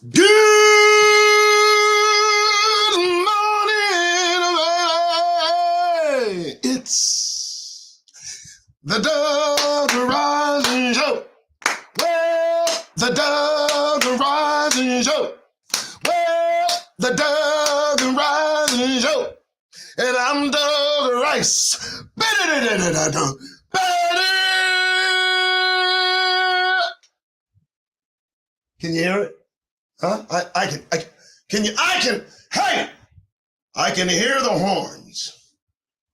Good morning, it's the Doug Rising Show. Well, the Doug Rising Show. Well, the Doug Rising Show. And I'm Doug Rice. Can you hear it? Huh? I can hear the horns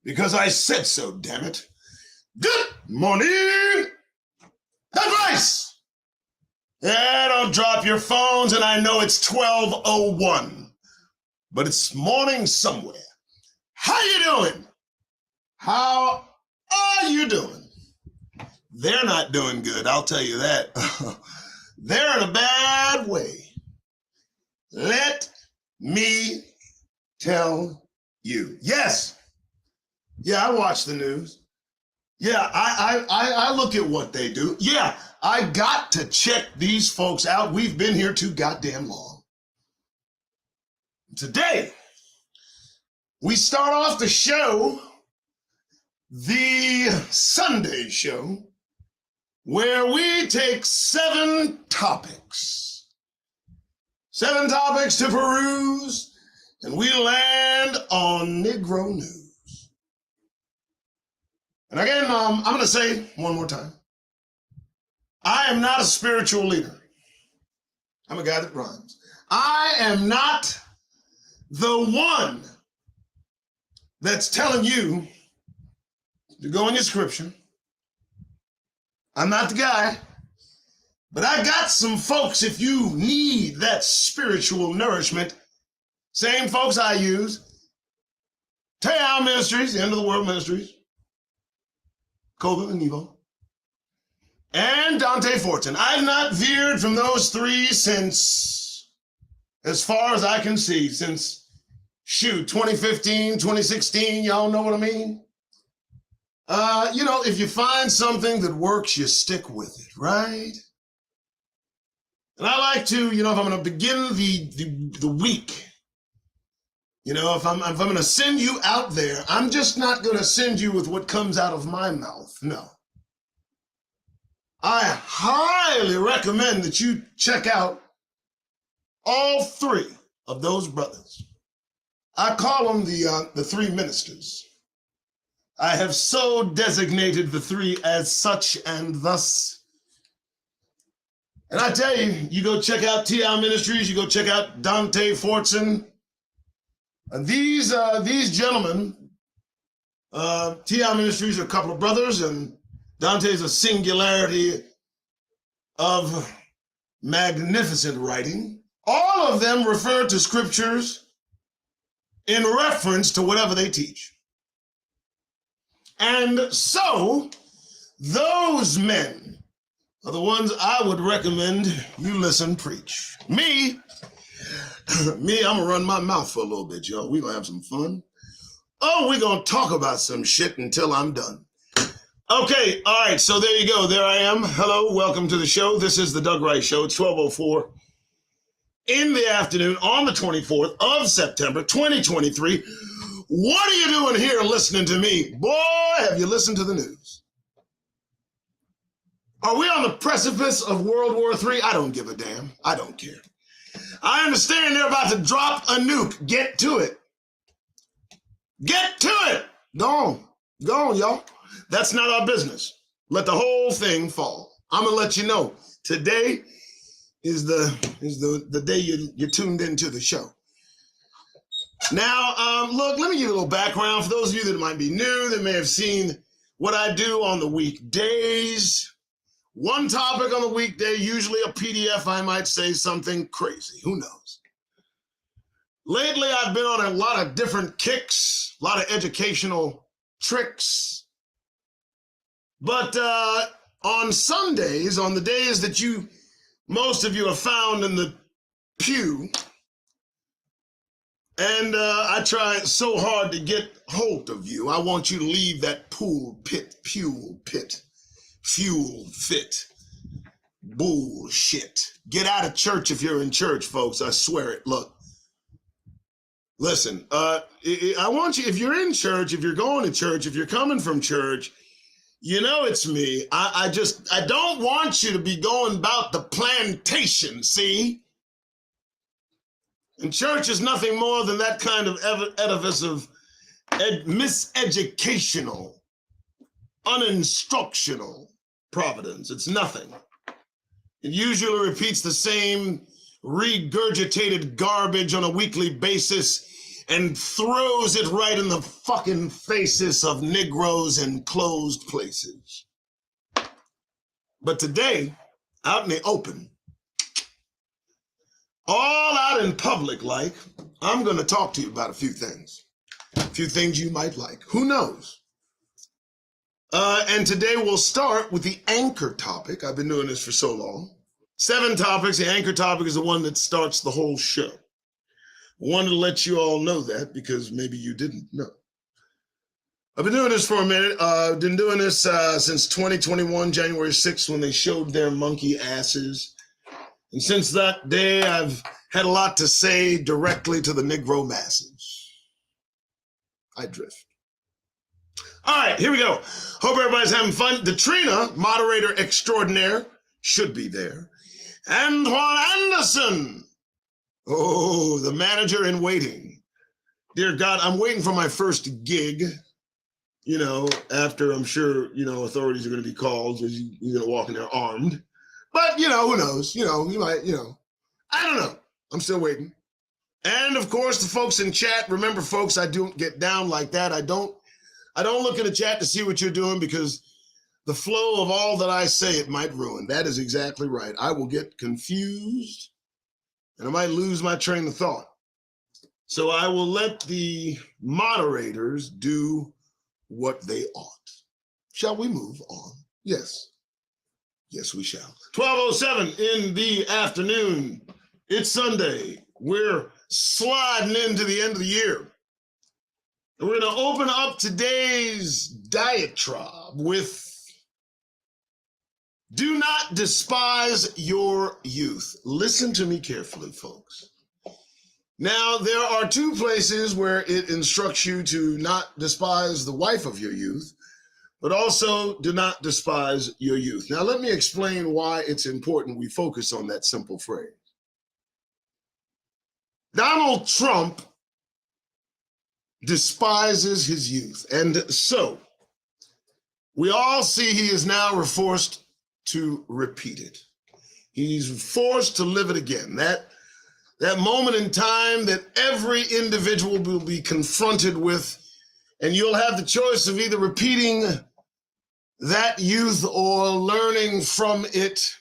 because I said so, damn it. Good morning. That's right. Yeah, don't drop your phones, and I know it's 12:01, but it's morning somewhere. How you doing? How are you doing? They're not doing good, I'll tell you that. They're in a bad way. Let me tell you. Yes. Yeah, I watch the news. Yeah, I look at what they do. Yeah, I got to check these folks out. We've been here too goddamn long. Today, we start off the show, the Sunday show, where we take 7 topics to peruse, and we land on Negro news. And again, I'm going to say one more time, I am not a spiritual leader. I'm a guy that rhymes. I am not the one that's telling you to go in your scripture. I'm not the guy. But I got some folks, if you need that spiritual nourishment, same folks I use. Our Ministries, the End of the World Ministries, Koba and Nevo, and Dante Fortune. I've not veered from those 3 since, as far as I can see, since, 2015, 2016, y'all know what I mean? If you find something that works, you stick with it, right? And I like to, if I'm going to begin the week, if I'm going to send you out there, I'm just not going to send you with what comes out of my mouth. No. I highly recommend that you check out all 3 of those brothers. I call them the 3 ministers. I have so designated the 3 as such and thus. And I tell you, you go check out Our Ministries, you go check out Dante Fortune. And these gentlemen, Our Ministries are a couple of brothers, and Dante's a singularity of magnificent writing. All of them refer to scriptures in reference to whatever they teach. And so, those men are the ones I would recommend you listen, preach. Me, I'm gonna run my mouth for a little bit, y'all. We're gonna have some fun. Oh, we're gonna talk about some shit until I'm done. Okay, all right, so there you go. There I am. Hello, welcome to the show. This is the Doug Rice Show. It's 12:04 in the afternoon on the 24th of September, 2023. What are you doing here listening to me? Boy, have you listened to the news? Are we on the precipice of World War III? I don't give a damn. I don't care. I understand they're about to drop a nuke. Get to it. Get to it. Go on, y'all. That's not our business. Let the whole thing fall. I'm going to let you know. Today is the day you tuned into the show. Now, look, let me give you a little background. For those of you that might be new, that may have seen what I do on the weekdays. One topic on the weekday, usually a PDF, I might say something crazy. Who knows? Lately, I've been on a lot of different kicks, a lot of educational tricks. But on Sundays, on the days that most of you are found in the pew, and I try so hard to get hold of you. I want you to leave that pew pit, fuel fit, Bullshit. Get out of church if you're in church, folks. I swear it. Look, listen, I want you, if you're in church, if you're going to church, if you're coming from church, you know it's me. I don't want you to be going about the plantation, see? And church is nothing more than that kind of edifice of miseducational, uninstructional providence. It's nothing. It usually repeats the same regurgitated garbage on a weekly basis and throws it right in the fucking faces of Negroes in closed places. But today, out in the open, all out in public like, I'm going to talk to you about a few things you might like. Who knows? And today we'll start with the anchor topic. I've been doing this for so long. 7 topics. The anchor topic is the one that starts the whole show. I wanted to let you all know that because maybe you didn't know. I've been doing this for a minute. I've been doing this since 2021, January 6th, when they showed their monkey asses. And since that day, I've had a lot to say directly to the Negro masses. I drift. All right, here we go. Hope everybody's having fun. Detrina, moderator extraordinaire, should be there. And Juan Anderson, oh, the manager in waiting. Dear God, I'm waiting for my first gig, you know, after I'm sure, you know, authorities are going to be called because you're going to walk in there armed. But, you know, who knows? You know, you might, you know, I don't know. I'm still waiting. And, of course, the folks in chat. Remember, folks, I don't get down like that. I don't look in the chat to see what you're doing because the flow of all that I say, it might ruin. That is exactly right. I will get confused and I might lose my train of thought. So I will let the moderators do what they ought. Shall we move on? Yes. Yes, we shall. 12:07 in the afternoon. It's Sunday. We're sliding into the end of the year. And we're going to open up today's diatribe with do not despise your youth. Listen to me carefully, folks. Now, there are 2 places where it instructs you to not despise the wife of your youth, but also do not despise your youth. Now, let me explain why it's important we focus on that simple phrase. Donald Trump despises his youth. And so we all see he is now forced to repeat it. He's forced to live it again. That moment in time that every individual will be confronted with, and you'll have the choice of either repeating that youth or learning from it.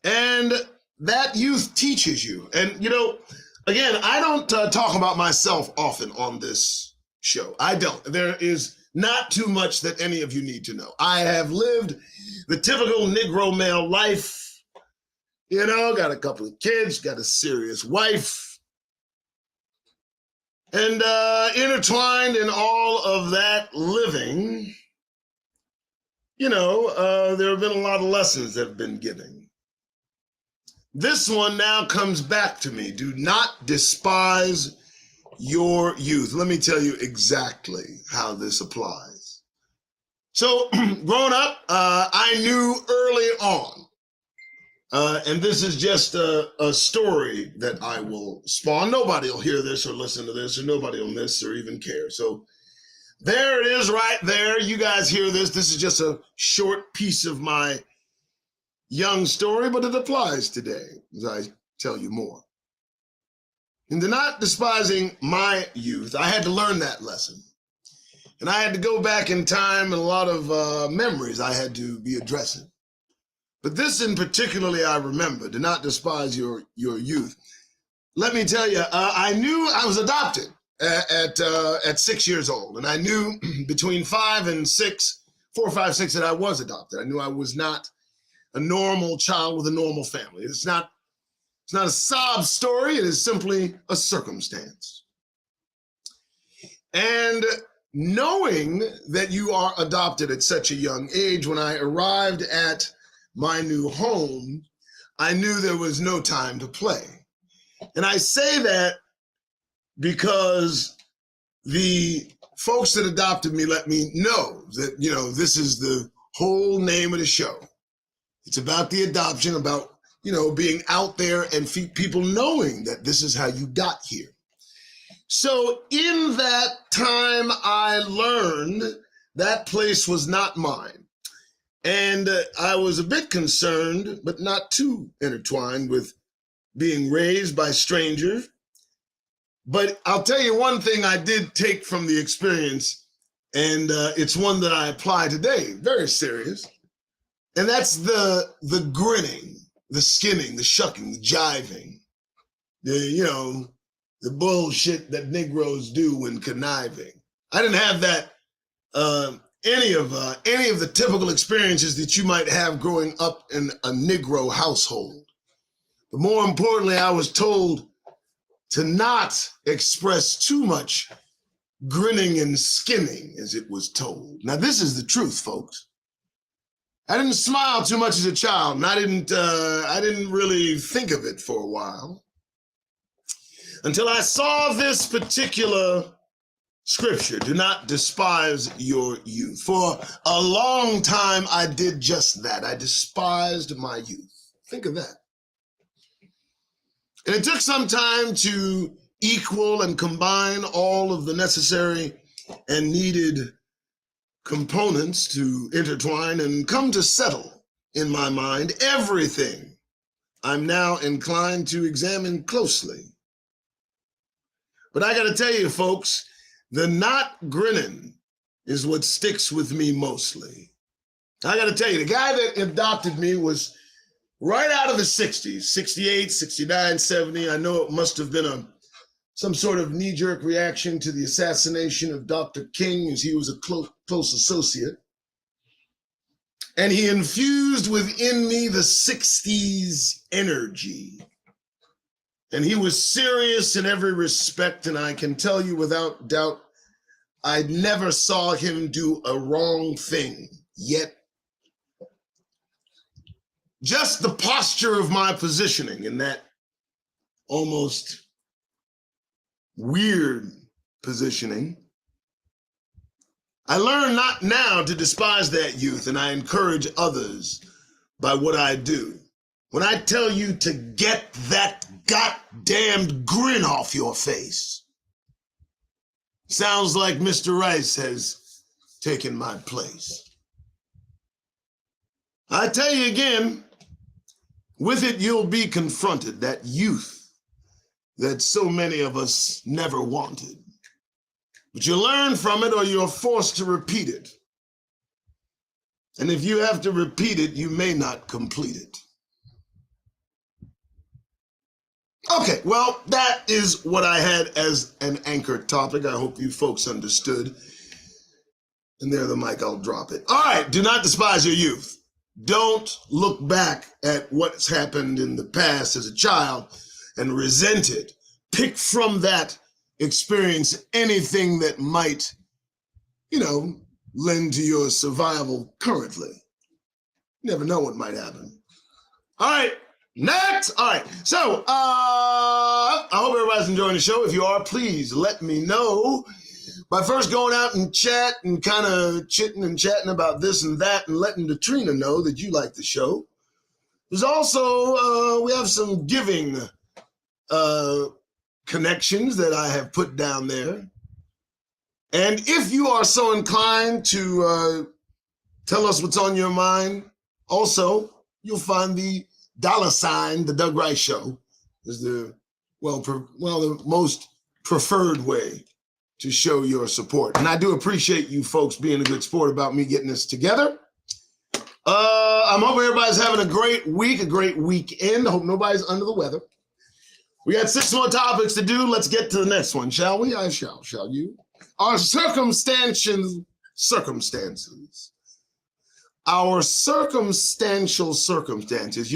And that youth teaches you. And, you know, again, I don't talk about myself often on this show. I don't. There is not too much that any of you need to know. I have lived the typical Negro male life, you know, got a couple of kids, got a serious wife, and intertwined in all of that living, you know, there have been a lot of lessons that have been given. This one now comes back to me. Do not despise your youth. Let me tell you exactly how this applies. So growing up, I knew early on, and this is just a story that I will spawn. Nobody will hear this or listen to this, or nobody will miss or even care. So there it is right there. You guys hear this. This is just a short piece of my young story, but it applies today as I tell you more. And not despising my youth, I had to learn that lesson. And I had to go back in time and a lot of memories I had to be addressing. But this in particularly I remember, do not despise your youth. Let me tell you, I knew I was adopted at 6 years old. And I knew between 5 and 6, 4, 5, 6, that I was adopted. I knew I was not a normal child with a normal family. It's not a sob story. It is simply a circumstance. And knowing that you are adopted at such a young age, when I arrived at my new home, I knew there was no time to play. And I say that because the folks that adopted me let me know that, this is the whole name of the show. It's about the adoption, about, being out there and people knowing that this is how you got here. So in that time, I learned that place was not mine. And I was a bit concerned, but not too intertwined with being raised by strangers. But I'll tell you one thing I did take from the experience, and it's one that I apply today, very serious. And that's the grinning, the skinning, the shucking, the jiving, the bullshit that Negroes do when conniving. I didn't have that, any of the typical experiences that you might have growing up in a Negro household. But more importantly, I was told to not express too much grinning and skinning, as it was told. Now, this is the truth, folks. I didn't smile too much as a child, and I didn't really think of it for a while until I saw this particular scripture: do not despise your youth. For a long time, I did just that. I despised my youth. Think of that. And it took some time to equal and combine all of the necessary and needed components to intertwine and come to settle in my mind everything I'm now inclined to examine closely. But I got to tell you, folks, the not grinning is what sticks with me mostly. I got to tell you, the guy that adopted me was right out of the 60s, 68, 69, 70. I know it must have been some sort of knee-jerk reaction to the assassination of Dr. King, as he was a close associate. And he infused within me the 60s energy. And he was serious in every respect, and I can tell you without doubt, I never saw him do a wrong thing, yet just the posture of my positioning in that almost weird positioning, I learned not now to despise that youth, and I encourage others by what I do. When I tell you to get that goddamned grin off your face, sounds like Mr. Rice has taken my place. I tell you again, with it you'll be confronted, that youth that so many of us never wanted. But you learn from it or you're forced to repeat it. And if you have to repeat it, you may not complete it. Okay, well, that is what I had as an anchor topic. I hope you folks understood. And there the mic, I'll drop it. All right, do not despise your youth. Don't look back at what's happened in the past as a child and resent it. Pick from that experience anything that might, lend to your survival currently. You never know what might happen. All right, next. All right, so I hope everybody's enjoying the show. If you are, please let me know by first going out and chat and kind of chitting and chatting about this and that and letting Latrina know that you like the show. There's also, we have some giving connections that I have put down there. And if you are so inclined to tell us what's on your mind, also, you'll find the $, the Doug Rice Show, is the, the most preferred way to show your support. And I do appreciate you folks being a good sport about me getting this together. I'm hoping everybody's having a great week, a great weekend. I hope nobody's under the weather. We got 6 more topics to do. Let's get to the next one, shall we? I shall. Shall you? Our circumstantial circumstances. Our circumstantial circumstances.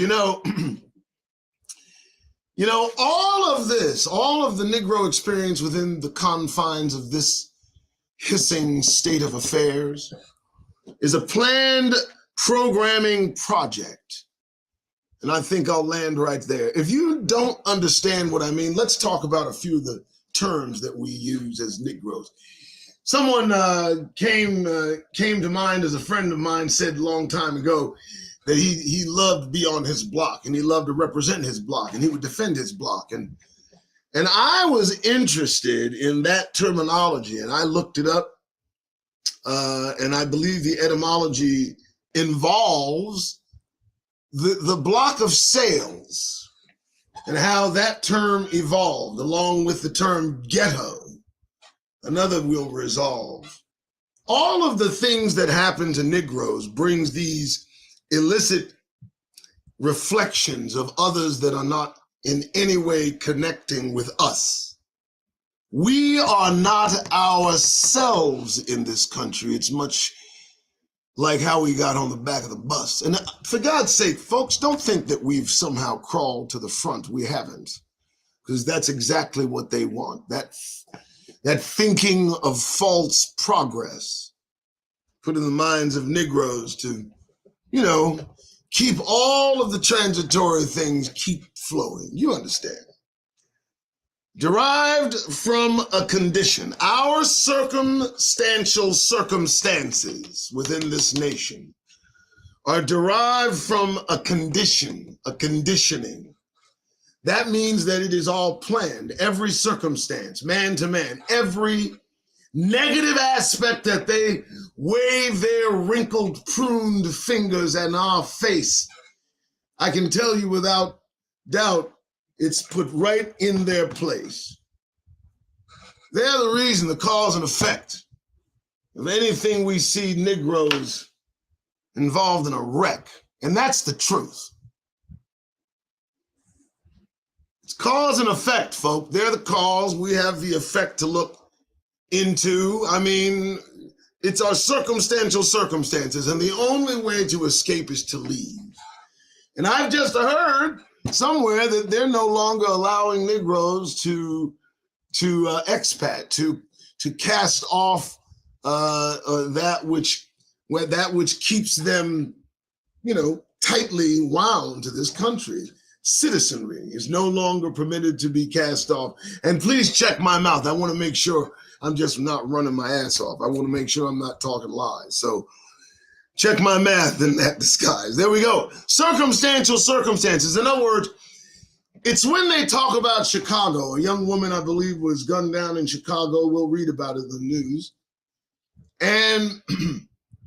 All of this, all of the Negro experience within the confines of this hissing state of affairs is a planned programming project. And I think I'll land right there. If you don't understand what I mean, let's talk about a few of the terms that we use as Negroes. Someone came to mind as a friend of mine said a long time ago that he loved to be on his block and he loved to represent his block and he would defend his block. And I was interested in that terminology and I looked it up and I believe the etymology involves the block of sales and how that term evolved along with the term ghetto. Another will resolve. All of the things that happen to Negroes brings these illicit reflections of others that are not in any way connecting with us. We are not ourselves in this country. It's much like how we got on the back of the bus. And for God's sake, folks, don't think that we've somehow crawled to the front. We haven't, because that's exactly what they want. That thinking of false progress put in the minds of Negroes to, keep all of the transitory things keep flowing. You understand. Derived from a condition. Our circumstantial circumstances within this nation are derived from a condition, a conditioning. That means that it is all planned. Every circumstance, man to man, every negative aspect that they wave their wrinkled, pruned fingers in our face, I can tell you without doubt, it's put right in their place. They're the reason, the cause and effect of anything we see Negroes involved in a wreck. And that's the truth. It's cause and effect, folk. They're the cause. We have the effect to look into. I mean, it's our circumstantial circumstances. And the only way to escape is to leave. And I've just heard somewhere that they're no longer allowing Negroes to expat, to cast off that which keeps them, tightly wound to this country. Citizenry is no longer permitted to be cast off. And please check my mouth. I want to make sure I'm just not running my ass off. I want to make sure I'm not talking lies. So check my math in that disguise. There we go. Circumstantial circumstances. In other words, it's when they talk about Chicago. A young woman, I believe, was gunned down in Chicago. We'll read about it in the news. And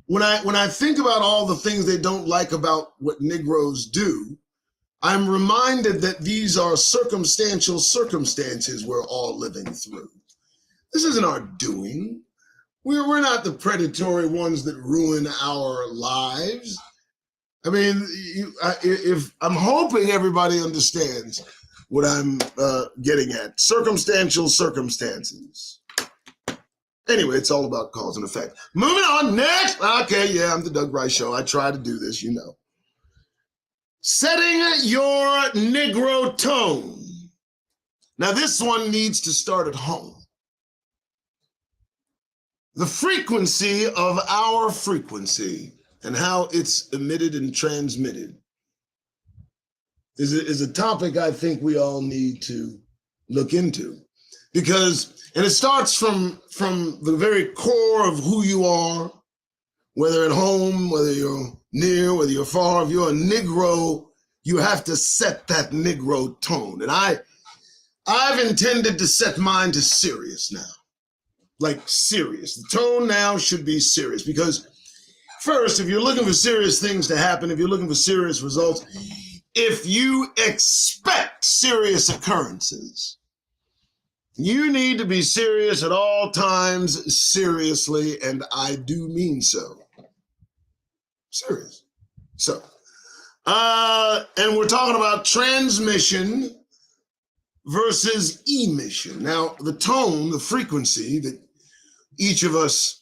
when I think about all the things they don't like about what Negroes do, I'm reminded that these are circumstantial circumstances we're all living through. This isn't our doing. We're not the predatory ones that ruin our lives. I mean, if I'm hoping everybody understands what I'm getting at. Circumstantial circumstances. Anyway, it's all about cause and effect. Moving on, next. Okay, yeah, I'm the Doug Rice Show. I try to do this, Setting your Negro tone. Now, this one needs to start at home. The frequency of our frequency and how it's emitted and transmitted is a topic I think we all need to look into. And it starts from the very core of who you are, whether at home, whether you're near, whether you're far. If you're a Negro, you have to set that Negro tone. And I've intended to set mine to serious now. Like serious. The tone now should be serious because first, if you're looking for serious things to happen, if you're looking for serious results, if you expect serious occurrences, you need to be serious at all times, seriously, and I do mean so. Serious. So, and we're talking about transmission versus emission. Now, the tone, the frequency that each of us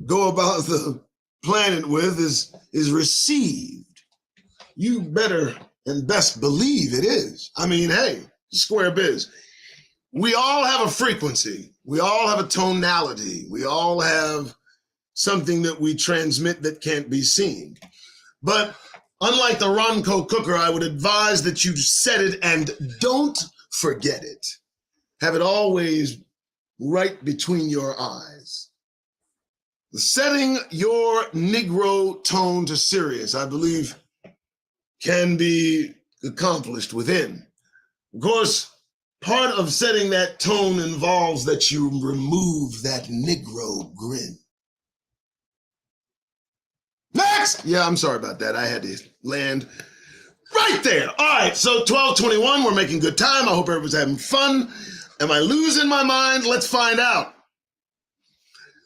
go about the planet with is received. You better and best believe it is. I mean, hey, square biz. We all have a frequency. We all have a tonality. We all have something that we transmit that can't be seen. But unlike the Ronco cooker, I would advise that you set it and don't forget it. Have it always right between your eyes. Setting your Negro tone to serious, I believe, can be accomplished within. Of course, part of setting that tone involves that you remove that Negro grin. Next! Yeah, I'm sorry about that. I had to land right there. All right, so 12:21, we're making good time. I hope everyone's having fun. Am I losing my mind? Let's find out.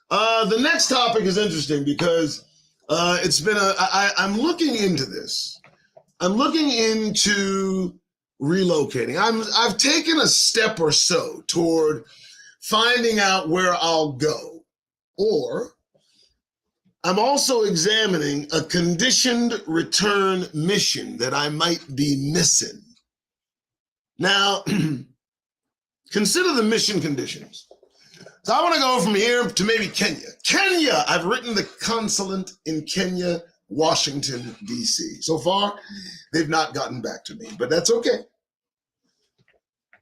The next topic is interesting because it's been I'm looking into this. I'm looking into relocating. I've taken a step or so toward finding out where I'll go, or I'm also examining a conditioned return mission that I might be missing. Now, consider the mission conditions. So I want to go from here to maybe Kenya. Kenya, I've written the consulate in Kenya, Washington, D.C. So far, they've not gotten back to me, but that's okay.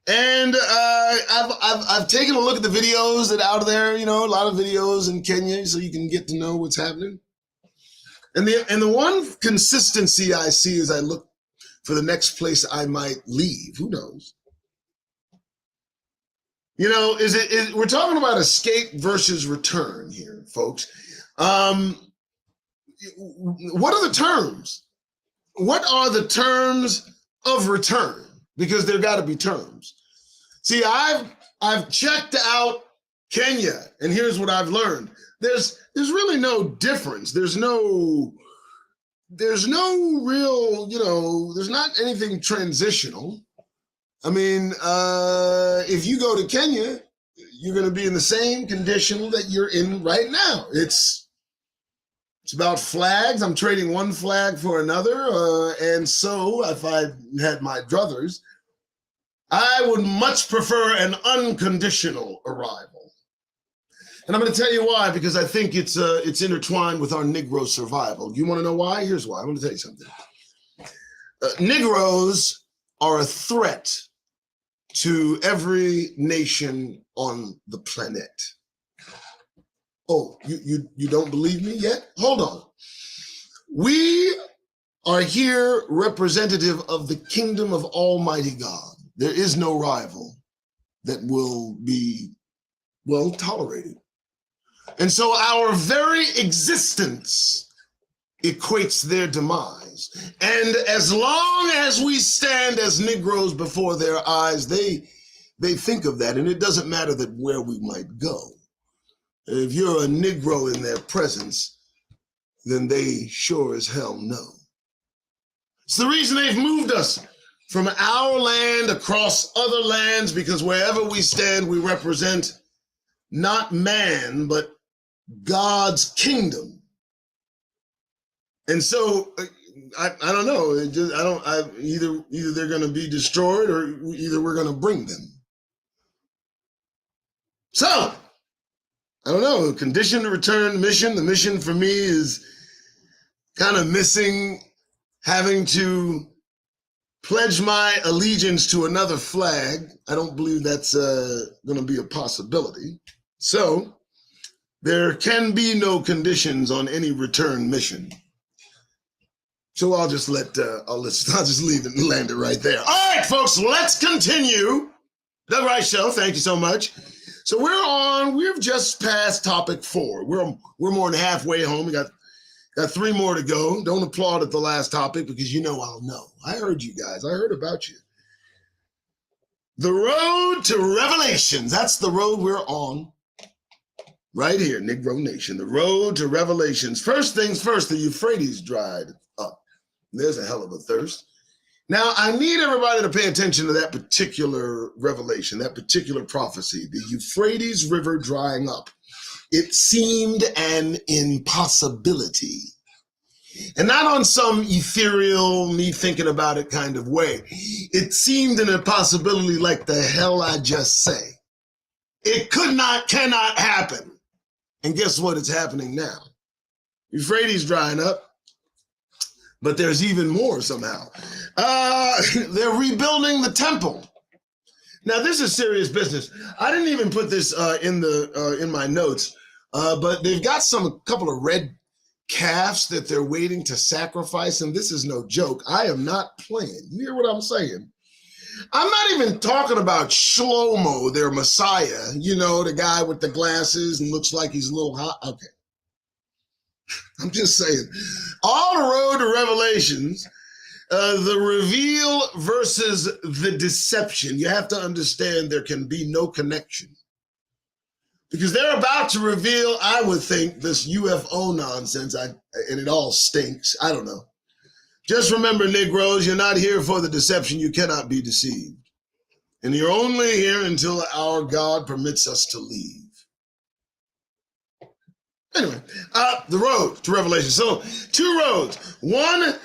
And I've taken a look at the videos that are out there, you know, a lot of videos in Kenya, so you can get to know what's happening. And the one consistency I see as I look for the next place I might leave, who knows? You know, we're talking about escape versus return here, folks. What are the terms? What are the terms of return? Because there got to be terms. See, I've checked out Kenya, and here's what I've learned. There's really no difference. There's no real, you know, there's not anything transitional. I mean, if you go to Kenya, you're going to be in the same condition that you're in right now. It's about flags. I'm trading one flag for another. And so if I had my druthers, I would much prefer an unconditional arrival. And I'm going to tell you why, because I think it's intertwined with our Negro survival. You want to know why? Here's why. I'm going to tell you something. Negroes are a threat to every nation on the planet. Oh, you don't believe me yet? Hold on. We are here representative of the kingdom of Almighty God. There is no rival that will be well tolerated. And so our very existence equates their demise. And as long as we stand as Negroes before their eyes, they think of that. And it doesn't matter that where we might go. If you're a Negro in their presence, then they sure as hell know. It's the reason they've moved us from our land across other lands, because wherever we stand, we represent not man, but God's kingdom. And so I don't know. Either they're going to be destroyed, or either we're going to bring them. So I don't know. Condition to return mission. The mission for me is kind of missing having to pledge my allegiance to another flag. I don't believe that's going to be a possibility. So there can be no conditions on any return mission. So I'll just I'll just leave it and land it right there. All right, folks, let's continue. The right show. Thank you so much. So we've just passed topic 4. We're more than halfway home. We got 3 more to go. Don't applaud at the last topic, because you know I'll know. I heard you guys. I heard about you. The road to revelations. That's the road we're on right here, Negro Nation. The road to revelations. First things first, the Euphrates dried up. There's a hell of a thirst. Now, I need everybody to pay attention to that particular revelation, that particular prophecy, the Euphrates River drying up. It seemed an impossibility. And not on some ethereal, me thinking about it kind of way. It seemed an impossibility like the hell I just say. It cannot happen. And guess what? It's happening now. Euphrates drying up. But there's even more somehow. They're rebuilding the temple. Now, this is serious business. I didn't even put this in my notes, but they've got a couple of red calves that they're waiting to sacrifice, and this is no joke. I am not playing. You hear what I'm saying? I'm not even talking about Shlomo, their Messiah, the guy with the glasses and looks like he's a little hot. Okay. I'm just saying. On the road to Revelations, the reveal versus the deception. You have to understand there can be no connection. Because they're about to reveal, I would think, this UFO nonsense, and it all stinks. I don't know. Just remember, Negroes, you're not here for the deception. You cannot be deceived. And you're only here until our God permits us to leave. Anyway, the road to Revelation. So, two roads. One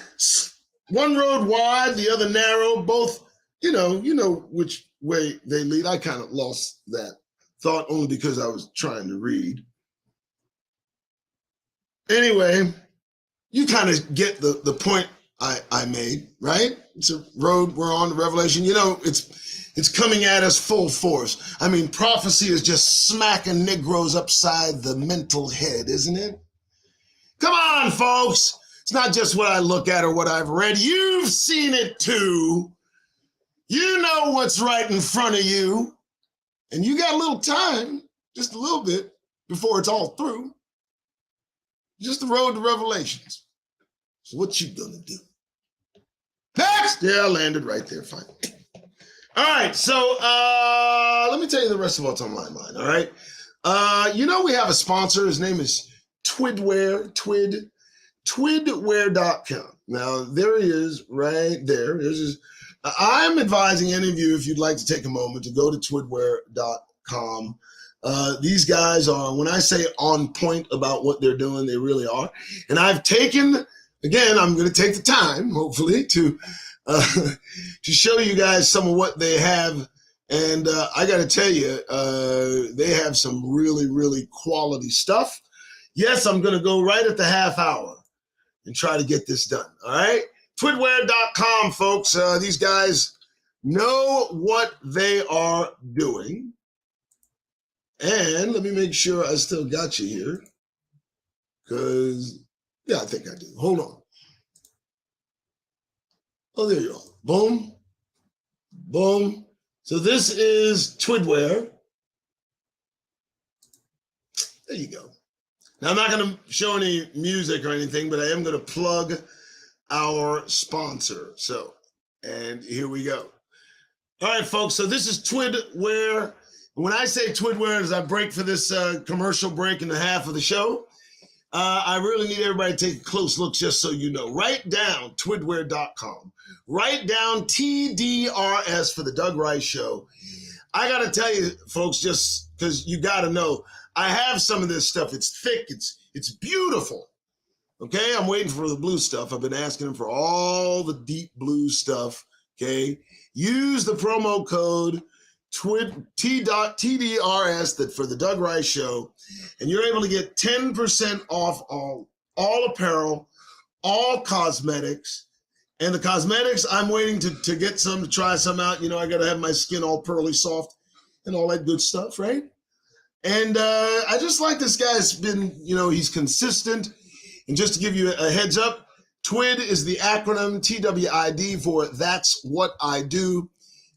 road wide, the other narrow. Both, you know which way they lead. I kind of lost that thought only because I was trying to read. Anyway, you kind of get the point I made, right? It's a road we're on to Revelation. It's coming at us full force. I mean, prophecy is just smacking Negroes upside the mental head, isn't it? Come on, folks. It's not just what I look at or what I've read. You've seen it too. You know what's right in front of you. And you got a little time, just a little bit, before it's all through. Just the road to Revelations. So what you gonna do? Next! Yeah, I landed right there, fine. All right, so let me tell you the rest of what's on my mind, all right? We have a sponsor. His name is Twidware, twidware.com. Now, there he is right there. I'm advising any of you, if you'd like to take a moment, to go to twidware.com. These guys are, when I say on point about what they're doing, they really are. And I've taken, again, I'm going to take the time, hopefully, to show you guys some of what they have. And I got to tell you, they have some really, really quality stuff. Yes, I'm going to go right at the half hour and try to get this done. All right. Twidware.com, folks. These guys know what they are doing. And let me make sure I still got you here. Because, yeah, I think I do. Hold on. Oh, there you are. Boom. Boom. So this is Twidware. There you go. Now, I'm not going to show any music or anything, but I am going to plug our sponsor. So, and here we go. All right, folks. So this is Twidware. When I say Twidware, as I break for this commercial break in the half of the show, I really need everybody to take a close look just so you know. Write down twidware.com. Write down TDRS for the Doug Rice Show. I got to tell you, folks, just because you got to know, I have some of this stuff. It's thick. It's beautiful. Okay, I'm waiting for the blue stuff. I've been asking them for all the deep blue stuff. Okay, use the promo code TDRS that for the Doug Rice Show, and you're able to get 10% off all apparel, all cosmetics. And the cosmetics, I'm waiting to get some, to try some out. I got to have my skin all pearly soft and all that good stuff, right? And I just like this guy's been, he's consistent. And just to give you a heads up, TWID is the acronym TWID for That's What I Do.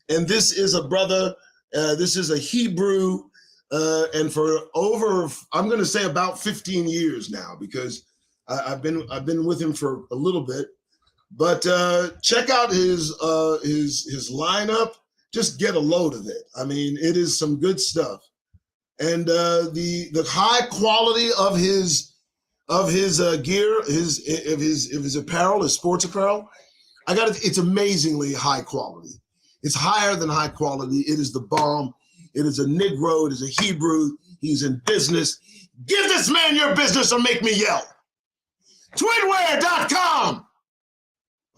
And this is a brother, this is a Hebrew, and for over, I'm going to say about 15 years now, because I've been with him for a little bit. But check out his lineup. Just get a load of it. I mean, it is some good stuff, and the high quality of his gear, his apparel, his sports apparel. It's amazingly high quality. It's higher than high quality. It is the bomb. It is a Negro. It is a Hebrew. He's in business. Give this man your business or make me yell. Twidware.com.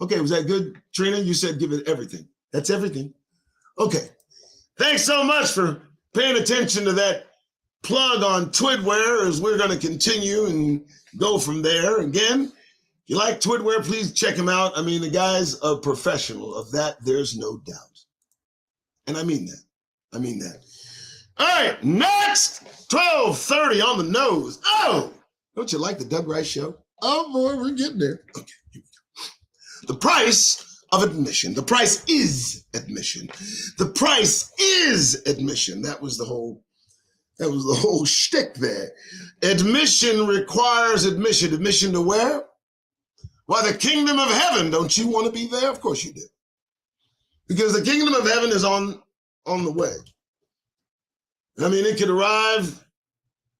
Okay, was that good, Trina? You said give it everything. That's everything. Okay. Thanks so much for paying attention to that plug on Twidware, as we're going to continue and go from there. Again, If you like twitwear, please check him out. I mean, the guy's a professional. Of that, there's no doubt. And I mean that. I mean that. All right, next, 12:30 on the nose. Oh, don't you like the Doug Rice Show? Oh, boy, we're getting there. Okay, here we go. The price of admission. The price is admission. The price is admission. That was the whole shtick there. Admission requires admission. Admission to where? Why, the kingdom of heaven. Don't you want to be there? Of course you do. Because the kingdom of heaven is on the way. I mean, it could arrive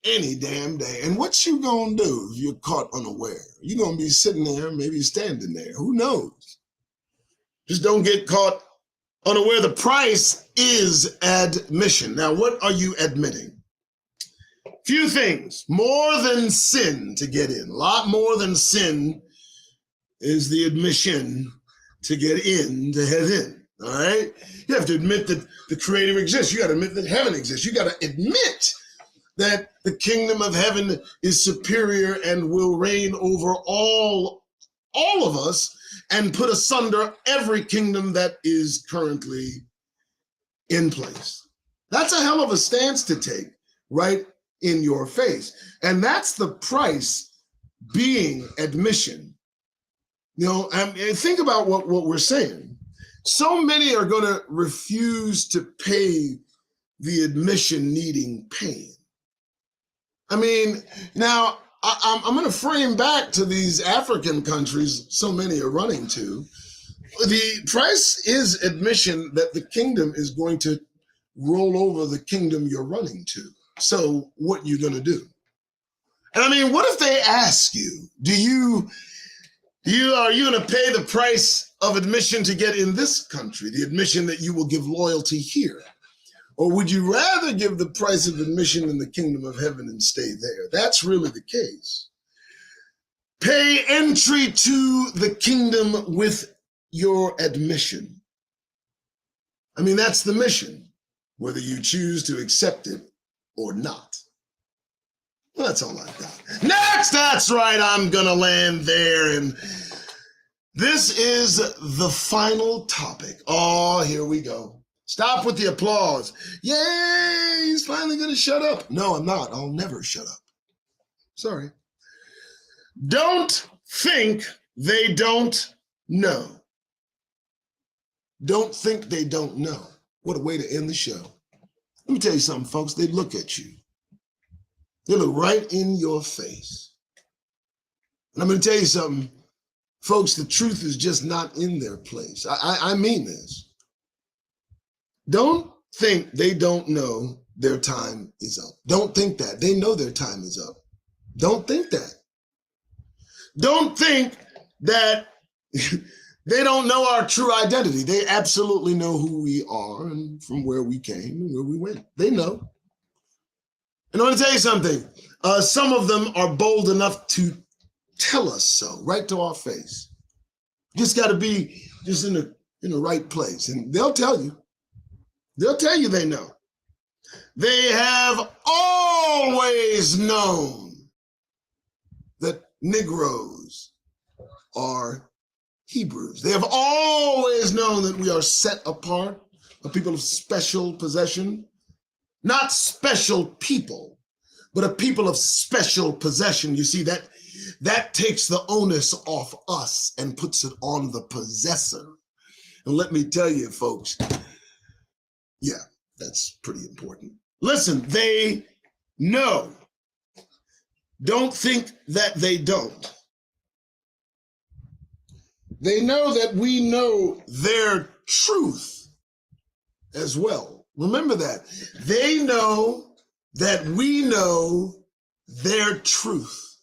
any damn day. And what you gonna do if you're caught unaware? You're gonna be sitting there, maybe standing there. Who knows? Just don't get caught unaware. The price is admission. Now, what are you admitting? Few things. More than sin to get in. A lot more than sin is the admission to get in to heaven. All right? You have to admit that the Creator exists. You got to admit that heaven exists. You got to admit that the kingdom of heaven is superior and will reign over all of us and put asunder every kingdom that is currently in place. That's a hell of a stance to take right in your face. And that's the price being admission. You know, and think about what we're saying. So many are going to refuse to pay the admission needing pain. I mean, now I'm going to frame back to these African countries so many are running to. The price is admission that the kingdom is going to roll over the kingdom you're running to. So what you going to do? And I mean, what if they ask you, are you going to pay the price of admission to get in this country, the admission that you will give loyalty here? Or would you rather give the price of admission in the kingdom of heaven and stay there? That's really the case. Pay entry to the kingdom with your admission. I mean, that's the mission, whether you choose to accept it or not. Well, that's all I've got. Next, that's right, I'm going to land there. And this is the final topic. Oh, here we go. Stop with the applause. Yay, he's finally going to shut up. No, I'm not. I'll never shut up. Sorry. Don't think they don't know. Don't think they don't know. What a way to end the show. Let me tell you something, folks. They look at you. They look right in your face. And I'm going to tell you something, folks, the truth is just not in their place. I mean this. Don't think they don't know their time is up. Don't think that. They know their time is up. Don't think that. Don't think that they don't know our true identity. They absolutely know who we are and from where we came and where we went. They know. And I want to tell you something. Some of them are bold enough to tell us so, right to our face. Just got to be just in the right place. And they'll tell you. They'll tell you they know. They have always known that Negroes are Hebrews. They have always known that we are set apart, a people of special possession. Not special people, but a people of special possession. You see, that takes the onus off us and puts it on the possessor. And let me tell you, folks, yeah, that's pretty important. Listen, they know. Don't think that they don't. They know that we know their truth as well. Remember that. They know that we know their truth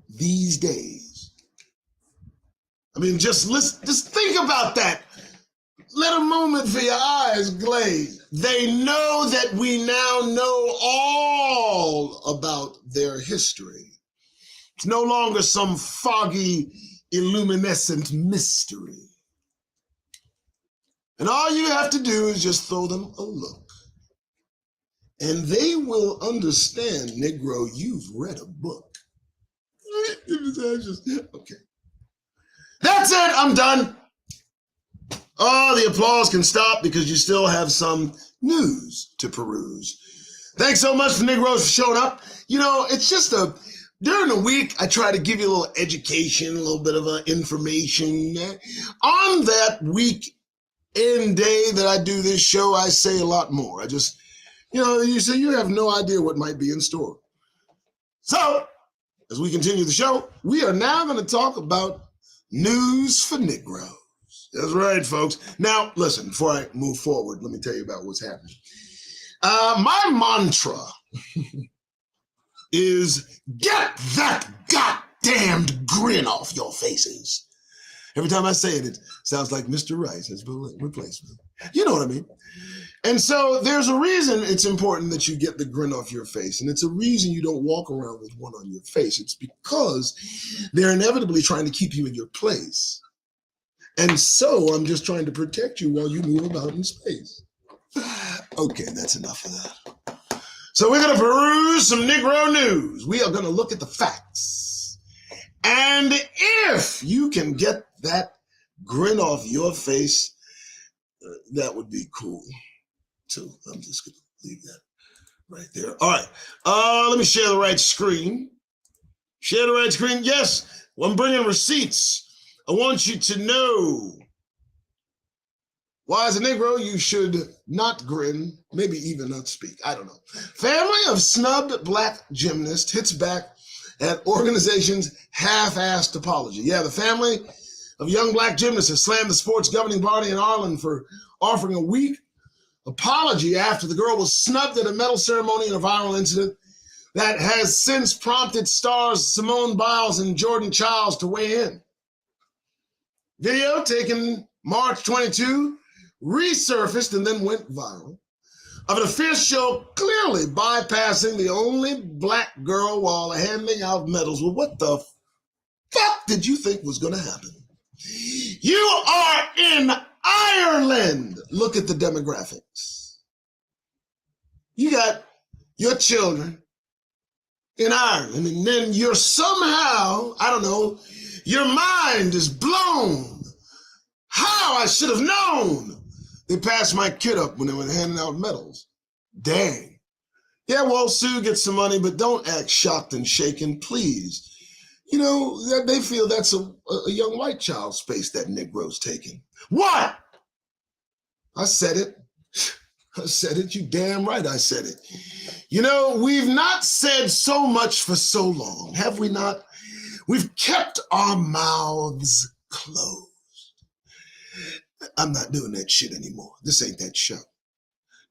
these days. I mean, just think about that. Let a moment for your eyes glaze. They know that we now know all about their history. It's no longer some foggy, illuminescent mystery. And all you have to do is just throw them a look. And they will understand, Negro, you've read a book. Okay. That's it. I'm done. Oh, the applause can stop because you still have some news to peruse. Thanks so much for Negroes for showing up. You know, it's just during the week, I try to give you a little education, a little bit of information. On that weekend day that I do this show, I say a lot more. I just, you say you have no idea what might be in store. So, as we continue the show, we are now going to talk about news for Negroes. That's right, folks. Now, listen, before I move forward, let me tell you about what's happening. My mantra is get that goddamned grin off your faces. Every time I say it, it sounds like Mr. Rice has been replaced. You know what I mean? And so there's a reason it's important that you get the grin off your face. And it's a reason you don't walk around with one on your face. It's because they're inevitably trying to keep you in your place. And so I'm just trying to protect you while you move about in space. Okay, that's enough of that. So we're going to peruse some Negro news. We are going to look at the facts. And if you can get that grin off your face, that would be cool, too. I'm just going to leave that right there. All right. Let me share the right screen. Share the right screen. Yes, I'm bringing receipts. I want you to know why, as a Negro, you should not grin, maybe even not speak. I don't know. Family of snubbed black gymnast hits back at organization's half-assed apology. Yeah, the family of young black gymnasts has slammed the sports governing body in Ireland for offering a weak apology after the girl was snubbed at a medal ceremony in a viral incident that has since prompted stars Simone Biles and Jordan Childs to weigh in. Video taken March 22 resurfaced and then went viral of an official clearly bypassing the only black girl while handing out medals. Well, what the fuck did you think was going to happen? You are in Ireland. Look at the demographics. You got your children in Ireland, and then you're somehow, I don't know, your mind is blown. How? I should have known. They passed my kid up when they were handing out medals. Dang. Yeah, well, Sue gets some money, but don't act shocked and shaken, please. You know, they feel that's a young white child's space that Negro's taking. What? I said it. I said it. You damn right I said it. You know, we've not said so much for so long, have we not? We've kept our mouths closed. I'm not doing that shit anymore. This ain't that show.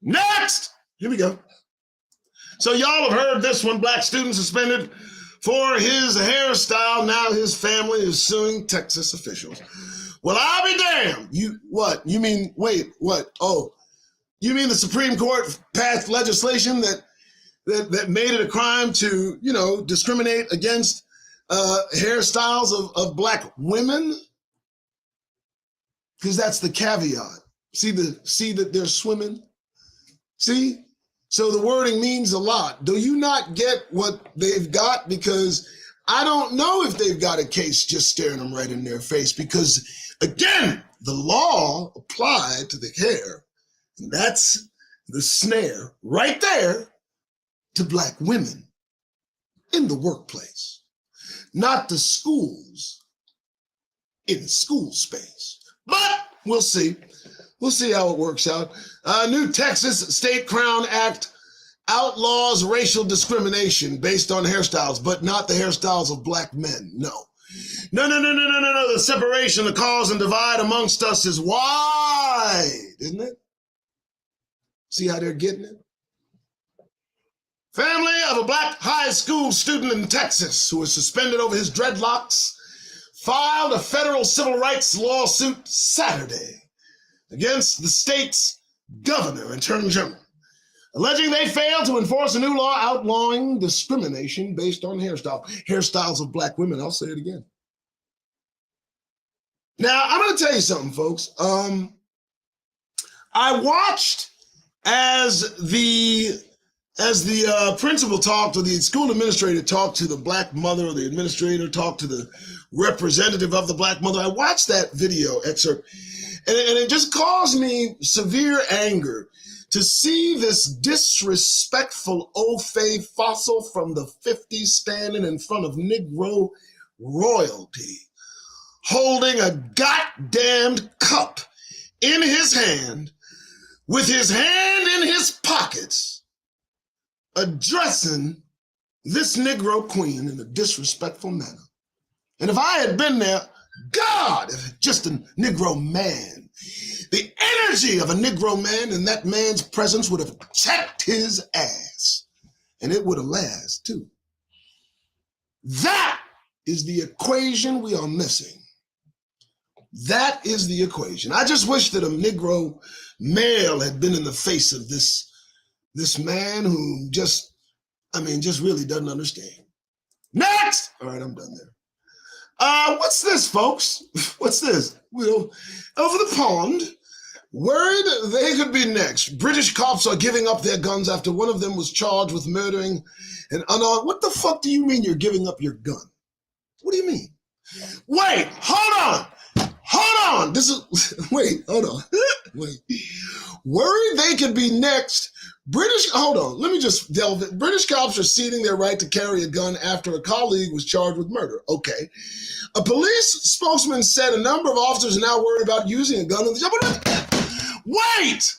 Next! Here we go. So y'all have heard this one. Black student suspended for his hairstyle. Now his family is suing Texas officials. Well, I'll be damned. You mean the Supreme Court passed legislation that made it a crime to, discriminate against hairstyles of black women? Because that's the caveat. See that they're swimming? See? So the wording means a lot. Do you not get what they've got? Because I don't know if they've got a case just staring them right in their face. Because, again, the law applied to the hair. And that's the snare right there to black women in the workplace, not the schools in the school space. But we'll see. We'll see how it works out. New Texas State Crown Act outlaws racial discrimination based on hairstyles, but not the hairstyles of black men. No. The separation, the cause and divide amongst us is wide, isn't it? See how they're getting it? Family of a black high school student in Texas who was suspended over his dreadlocks filed a federal civil rights lawsuit Saturday against the state's governor and attorney general, alleging they failed to enforce a new law outlawing discrimination based on hairstyles of black women. I'll say it again. Now, I'm going to tell you something, folks. I watched as the as the principal talked, or the school administrator talked to the black mother, or the administrator talked to the representative of the black mother, I watched that video excerpt, and it just caused me severe anger to see this disrespectful au-fait fossil from the 50s standing in front of Negro royalty, holding a goddamned cup in his hand, with his hand in his pockets, addressing this Negro queen in a disrespectful manner. And if I had been there, God, just a Negro man, the energy of a Negro man in that man's presence would have checked his ass, and it would have lasted too. That is the equation we are missing. That is the equation. I just wish that a Negro male had been in the face of this man who just really doesn't understand. Next! All right, I'm done there. What's this, folks? What's this? Well, over the pond, worried they could be next. British cops are giving up their guns after one of them was charged with murdering an unarmed. What the fuck do you mean you're giving up your gun? What do you mean? Wait, hold on. Hold on. Wait. Worried they could be next. Hold on, let me just delve in. British cops are ceding their right to carry a gun after a colleague was charged with murder. Okay. A police spokesman said a number of officers are now worried about using a gun. Wait!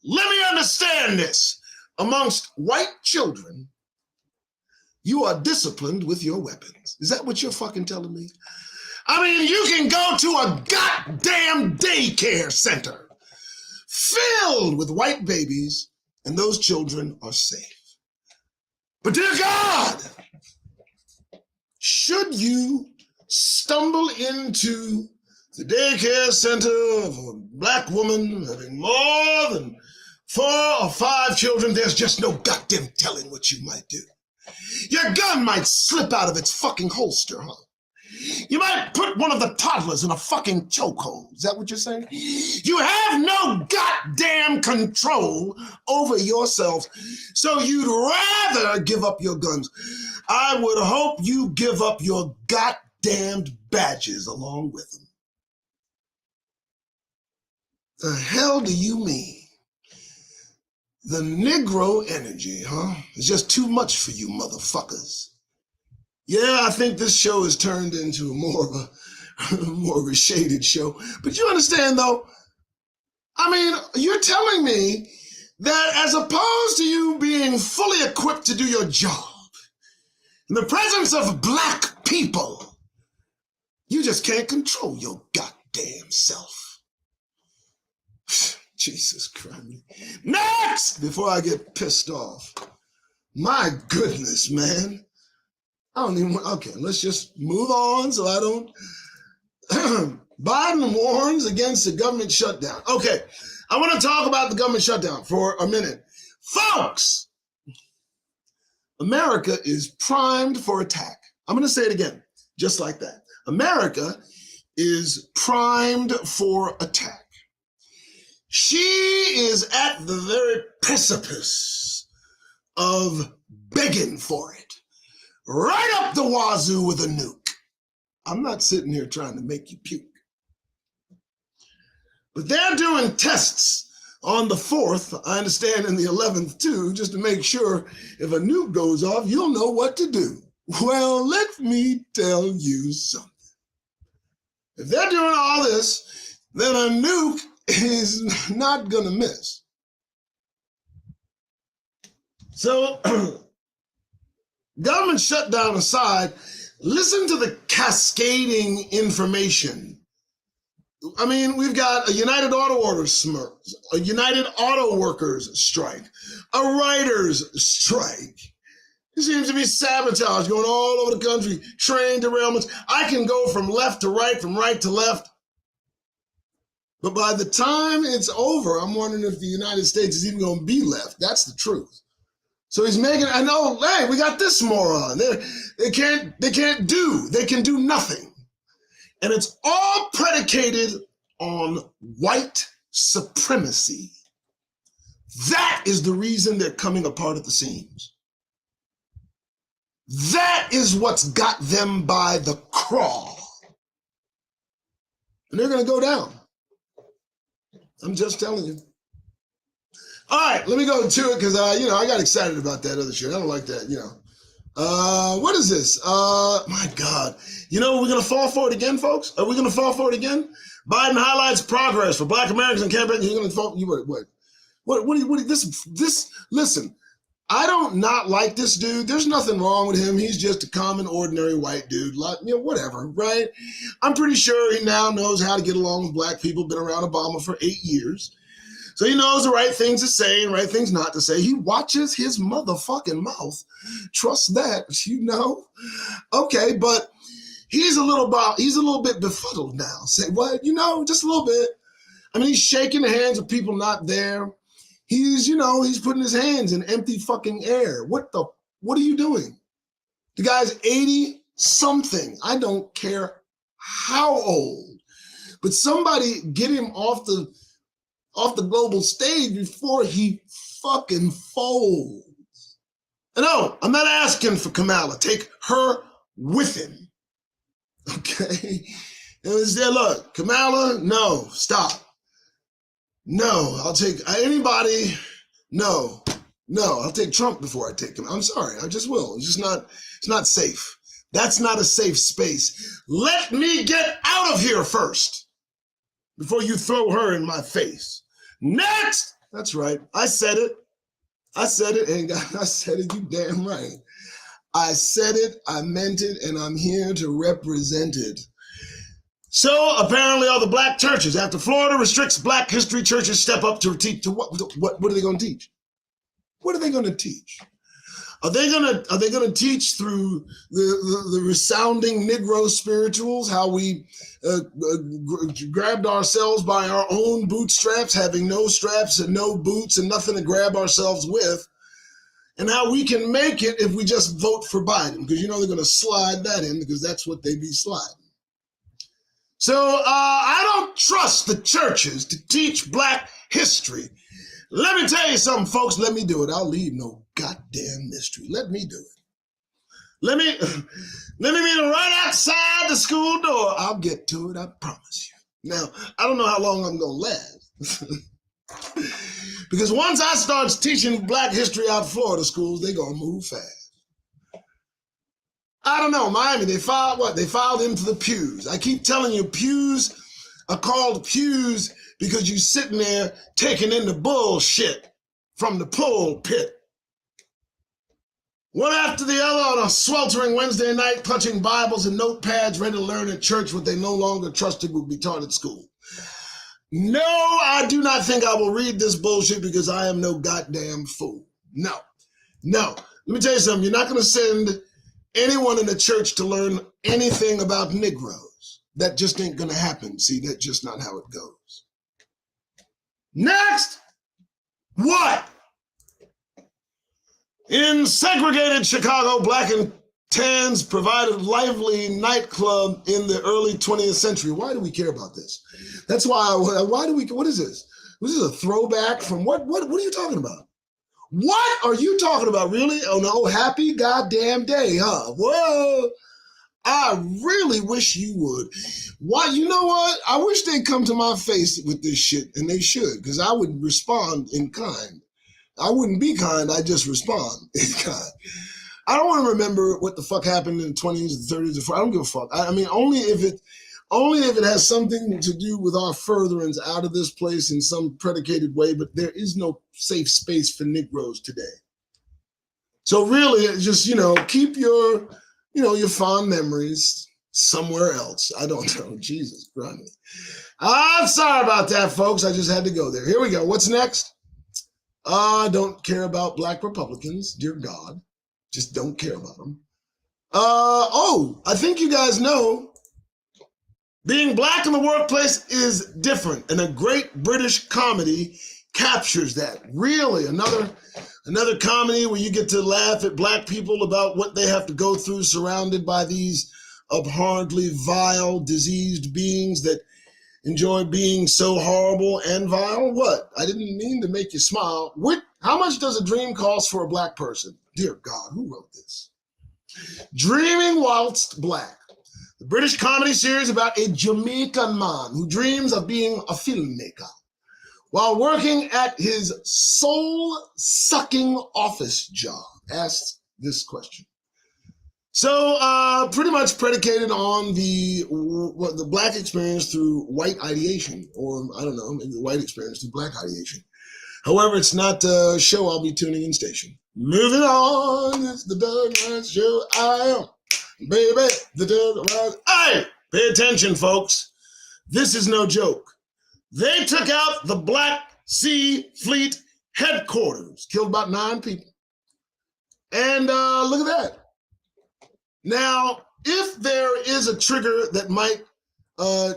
Let me understand this. Amongst white children, you are disciplined with your weapons. Is that what you're fucking telling me? I mean, you can go to a goddamn daycare center filled with white babies, and those children are safe. But dear God, should you stumble into the daycare center of a black woman having more than 4 or 5 children, there's just no goddamn telling what you might do. Your gun might slip out of its fucking holster, huh? You might put one of the toddlers in a fucking chokehold. Is that what you're saying? You have no goddamn control over yourself, so you'd rather give up your guns. I would hope you give up your goddamned badges along with them. The hell do you mean? The Negro energy, huh? It's just too much for you motherfuckers. Yeah, I think this show has turned into more of a shaded show. But you understand, though, I mean, you're telling me that as opposed to you being fully equipped to do your job, in the presence of black people, you just can't control your goddamn self. Jesus Christ. Next! Before I get pissed off. My goodness, man. I don't even want, okay, let's just move on so I don't. Biden warns against the government shutdown. Okay, I want to talk about the government shutdown for a minute. Folks, America is primed for attack. I'm going to say it again, just like that. America is primed for attack. She is at the very precipice of begging for it. Right up the wazoo with a nuke. I'm not sitting here trying to make you puke. But they're doing tests on the 4th, I understand in the 11th too, just to make sure if a nuke goes off, you'll know what to do. Well, let me tell you something. If they're doing all this, then a nuke is not gonna miss. So, government shutdown aside, listen to the cascading information. I mean, we've got a United Auto a United Auto Workers strike, a writers strike. There seems to be sabotage going all over the country, train derailments. I can go from left to right, from right to left. But by the time it's over, I'm wondering if the United States is even going to be left. That's the truth. So he's making, I know, hey, we got this moron. They can do nothing. And it's all predicated on white supremacy. That is the reason they're coming apart at the seams. That is what's got them by the craw. And they're going to go down. I'm just telling you. All right, let me go to it because, I got excited about that other shit. I don't like that, What is this? My God. We're going to fall for it again, folks? Are we going to fall for it again? Biden highlights progress for Black Americans in campaign. You're going to fall? What do you, listen, I don't not like this dude. There's nothing wrong with him. He's just a common, ordinary white dude. Whatever, right? I'm pretty sure he now knows how to get along with black people, been around Obama for 8 years. So he knows the right things to say and right things not to say. He watches his motherfucking mouth. Trust that, Okay, but he's a little bit befuddled now. Say what? Just a little bit. I mean, he's shaking the hands of people not there. He's putting his hands in empty fucking air. What are you doing? The guy's 80-something. I don't care how old. But somebody get him off the global stage before he fucking folds. And no, I'm not asking for Kamala. Take her with him. Okay? And look, Kamala, no, stop. No, I'll take anybody. No, I'll take Trump before I take him. I'm sorry, I just will. It's not safe. That's not a safe space. Let me get out of here first before you throw her in my face. Next! That's right. I said it, and I said it, you damn right. I said it, I meant it, and I'm here to represent it. So apparently all the black churches, after Florida restricts black history, churches step up to teach. What are they going to teach? What are they going to teach? Are they going to teach through the resounding Negro spirituals how we grabbed ourselves by our own bootstraps, having no straps and no boots and nothing to grab ourselves with, and how we can make it if we just vote for Biden? Because they're going to slide that in because that's what they be sliding. So I don't trust the churches to teach black history. Let me tell you something, folks. Let me do it. I'll leave no goddamn mystery. Let me do it. Let me meet her right outside the school door. I'll get to it, I promise you. Now, I don't know how long I'm going to last. Because once I start teaching black history out of Florida schools, they're going to move fast. I don't know, Miami, they filed what? They filed into the pews. I keep telling you, pews are called pews because you're sitting there taking in the bullshit from the pulpit. One after the other on a sweltering Wednesday night, clutching Bibles and notepads, ready to learn at church what they no longer trusted would be taught at school. No, I do not think I will read this bullshit because I am no goddamn fool. No. Let me tell you something. You're not going to send anyone in the church to learn anything about Negroes. That just ain't going to happen. See, that's just not how it goes. Next. What? In segregated Chicago, black and tans provided lively nightclub in the early 20th century. Why do we care about this? That's why what is this? This is a throwback from what are you talking about? What are you talking about? Really? Oh no, happy goddamn day, huh? Whoa. I really wish you would. Why? You know what? I wish they'd come to my face with this shit, and they should, because I would respond in kind. I wouldn't be kind, I just respond in kind. I don't want to remember what the fuck happened in the 20s, the 30s, I don't give a fuck. I mean, only if it has something to do with our furtherance out of this place in some predicated way, but there is no safe space for Negroes today. So really, just, keep your fond memories somewhere else. I don't know. Jesus Christ. I'm sorry about that, folks. I just had to go there. Here we go. What's next? I don't care about black Republicans. Dear God. Just don't care about them. I think you guys know being black in the workplace is different, and a great British comedy captures that. Really, another comedy where you get to laugh at black people about what they have to go through surrounded by these abhorrently vile, diseased beings that enjoy being so horrible and vile? What? I didn't mean to make you smile. How much does a dream cost for a black person? Dear God, who wrote this? Dreaming Whilst Black, the British comedy series about a Jamaican man who dreams of being a filmmaker while working at his soul-sucking office job. Asks this question. So pretty much predicated on the black experience through white ideation, or I don't know, maybe the white experience through black ideation. However, it's not a show I'll be tuning in station. Moving on, it's the Doug Rice Show. I am, baby, the Doug Rice. Hey, pay attention, folks. This is no joke. They took out the Black Sea Fleet headquarters, killed about 9 people. And look at that. Now, if there is a trigger that might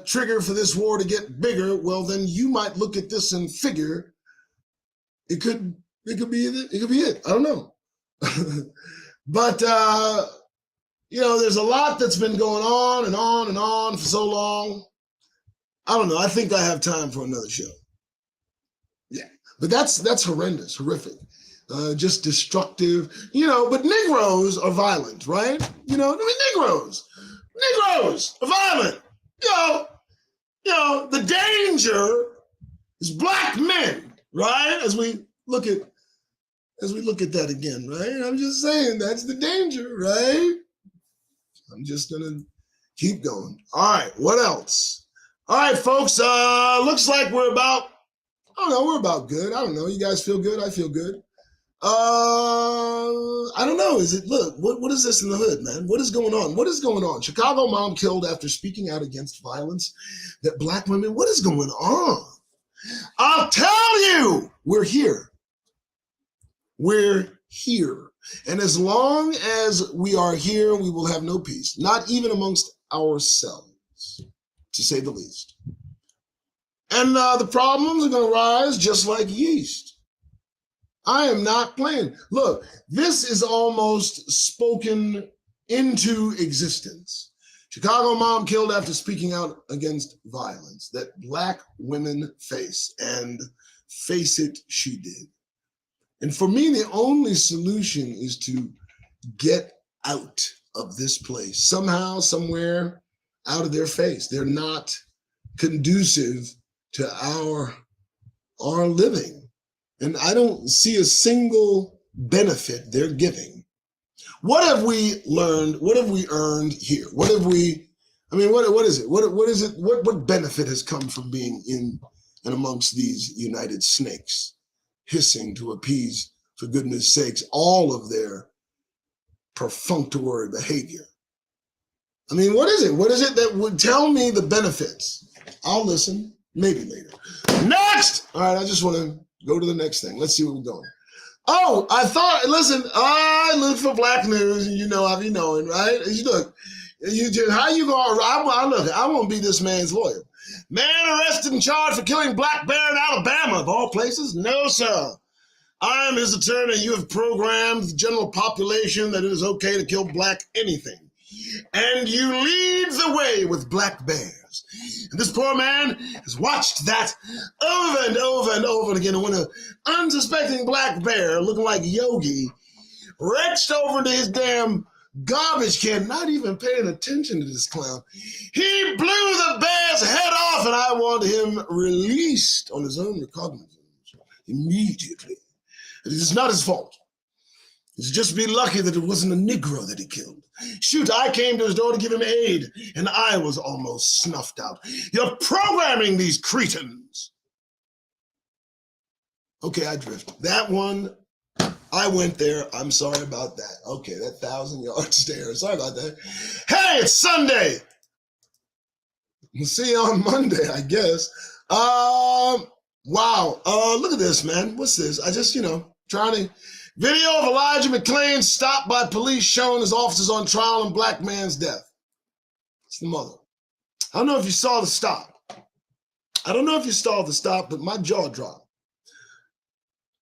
trigger for this war to get bigger, well, then you might look at this and figure it could be it. I don't know. But, there's a lot that's been going on and on and on for so long. I don't know. I think I have time for another show. Yeah, but that's horrendous, horrific. Just destructive, but Negroes are violent, right? Negroes are violent. The danger is black men, right? As we look at that again, right? I'm just saying that's the danger, right? I'm just gonna keep going. All right, what else? All right, folks, looks like we're about good. I don't know. You guys feel good? I feel good. I don't know. What is this in the hood, man? What is going on? What is going on? Chicago mom killed after speaking out against violence that black women, what is going on? I'll tell you, we're here. We're here. And as long as we are here, we will have no peace, not even amongst ourselves, to say the least. And the problems are going to rise just like yeast. I am not playing. Look, this is almost spoken into existence. Chicago mom killed after speaking out against violence that black women face, and face it, she did. And for me, the only solution is to get out of this place, somehow, somewhere, out of their face. They're not conducive to our living. And I don't see a single benefit they're giving. What have we learned? What have we earned here? What is it? What is it? What benefit has come from being in and amongst these united snakes, hissing to appease, for goodness sakes, all of their perfunctory behavior? What is it? What is it that would tell me the benefits? I'll listen, maybe later. Next! All right, I just want to go to the next thing. Let's see where we're going. Oh, I live for Black News, and I be knowing, right? How you going? I won't be this man's lawyer. Man arrested and charged for killing black bear in Alabama, of all places? No, sir. I am his attorney. You have programmed the general population that it is okay to kill black anything. And you lead the way with black bears. And this poor man has watched that over and over and over again. And when an unsuspecting black bear looking like Yogi reached over to his damn garbage can, not even paying attention to this clown, he blew the bear's head off, and I want him released on his own recognizance immediately. It is not his fault. He's just be lucky that it wasn't a Negro that he killed. Shoot, I came to his door to give him aid, and I was almost snuffed out. You're programming these cretins. Okay, I drift. That one, I went there. I'm sorry about that. Okay, that 1,000-yard stare. Sorry about that. Hey, it's Sunday. We'll see you on Monday, I guess. Wow. Look at this, man. What's this? I just, trying to... Video of Elijah McClain stopped by police showing his officers on trial in black man's death. It's the mother. I don't know if you saw the stop. But my jaw dropped.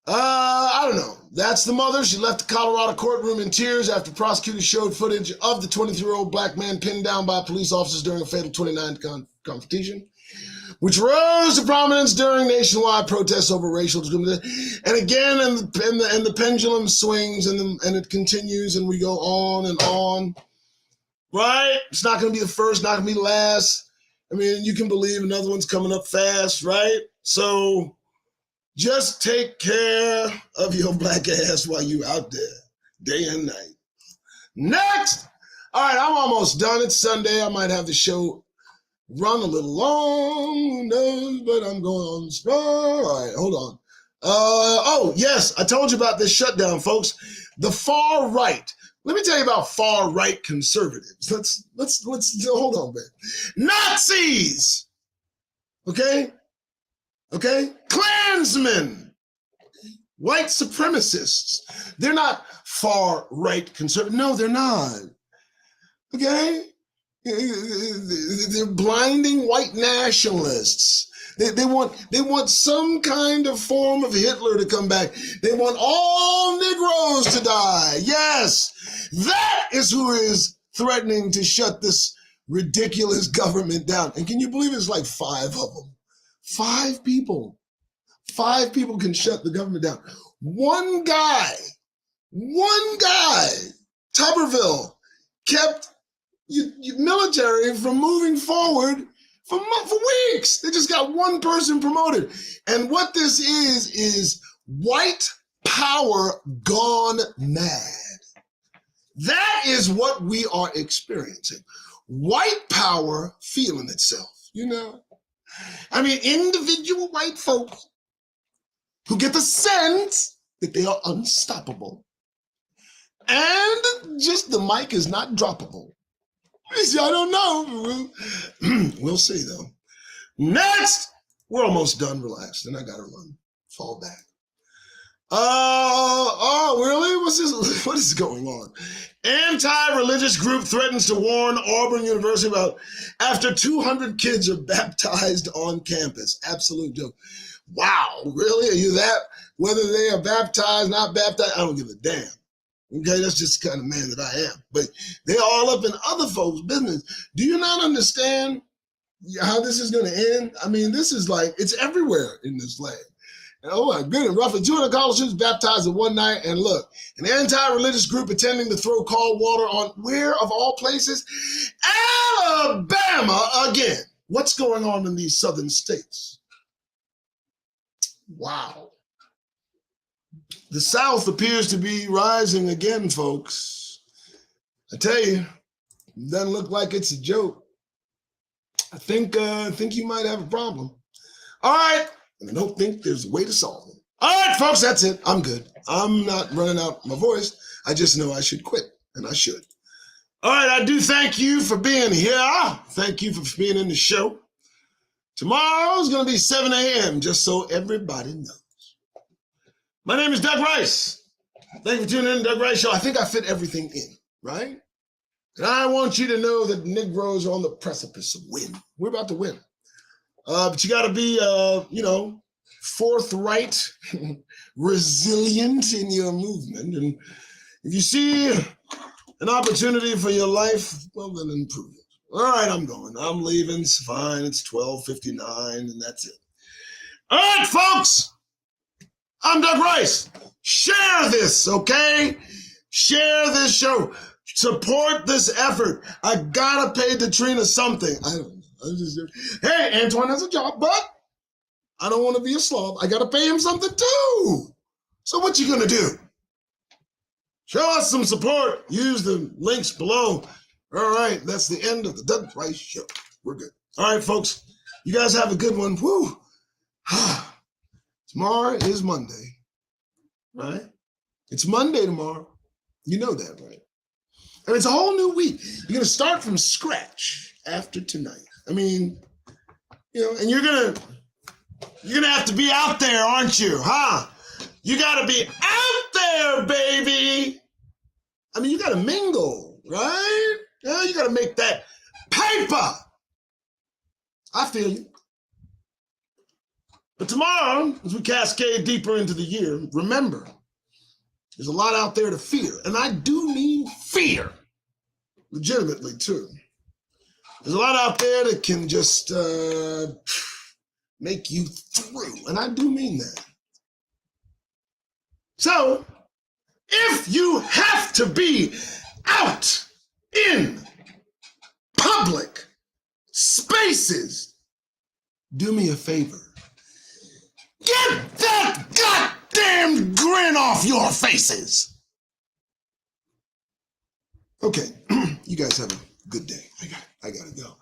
I don't know. That's the mother. She left the Colorado courtroom in tears after prosecutors showed footage of the 23-year-old black man pinned down by police officers during a fatal 29 confrontation. which rose to prominence during nationwide protests over racial discrimination. And again, and the pendulum swings and it continues, and we go on and on, right? It's not going to be the first, not going to be the last. I mean, you can believe another one's coming up fast, right? So just take care of your black ass while you out there, day and night. Next. All right, I'm almost done. It's Sunday. I might have the show run a little long, who knows, but I'm going on strong. All right, hold on. Oh, yes, I told you about this shutdown, folks. The far right. Let me tell you about far right conservatives. Let's hold on, man. Nazis. Okay? Klansmen. White supremacists. They're not far right conservatives. No, they're not. Okay? They're blinding white nationalists. They want some kind of form of Hitler to come back. They want all Negroes to die. Yes, that is who is threatening to shut this ridiculous government down. And can you believe it's like 5 of them? 5 people. 5 people can shut the government down. One guy, Tuberville, kept military from moving forward for weeks. They just got one person promoted. And what this is white power gone mad. That is what we are experiencing. White power feeling itself, you know? I mean, individual white folks who get the sense that they are unstoppable. And just the mic is not droppable. See, I don't know. We'll see, though. Next, we're almost done. Relax. Then I got to run. Fall back. Oh, really? What's this? What is going on? Anti-religious group threatens to warn Auburn University about after 200 kids are baptized on campus. Absolute joke. Wow, really? Are you that? Whether they are baptized, not baptized, I don't give a damn. Okay, that's just the kind of man that I am. But they're all up in other folks' business. Do you not understand how this is going to end? I mean, this is like, it's everywhere in this land. And oh my goodness, roughly 200 college students baptized in one night. And look, an anti-religious group attempting to throw cold water on, where of all places? Alabama again. What's going on in these southern states? Wow. The South appears to be rising again, folks. I tell you, it doesn't look like it's a joke. I think you might have a problem. All right, and I don't think there's a way to solve it. All right, folks, that's it. I'm good. I'm not running out my voice. I just know I should quit, and I should. All right, I do thank you for being here. Thank you for being in the show. Tomorrow's going to be 7 a.m., just so everybody knows. My name is Doug Rice. Thank you for tuning in to Doug Rice Show. I think I fit everything in, right? And I want you to know that Negroes are on the precipice of win. We're about to win. But you got to be, forthright, resilient in your movement. And if you see an opportunity for your life, well, then improve it. All right, I'm going. I'm leaving. It's fine. It's 12:59, and that's it. All right, folks. I'm Doug Rice. Share this, okay? Share this show. Support this effort. I gotta pay Katrina something. Hey, Antoine has a job, but I don't want to be a slob. I gotta pay him something too. So what you gonna do? Show us some support. Use the links below. All right, that's the end of the Doug Rice Show. We're good. All right, folks. You guys have a good one. Woo. Tomorrow is Monday, right? It's Monday tomorrow. You know that, right? And it's a whole new week. You're going to start from scratch after tonight. I mean, and you're going to have to be out there, aren't you? You got to be out there, baby. I mean, you got to mingle, right? Yeah, you got to make that paper. I feel you. But tomorrow, as we cascade deeper into the year, remember, there's a lot out there to fear. And I do mean fear. Legitimately, too. There's a lot out there that can just make you through. And I do mean that. So if you have to be out in public spaces, do me a favor. Get that goddamn grin off your faces. Okay, you guys have a good day. I gotta go.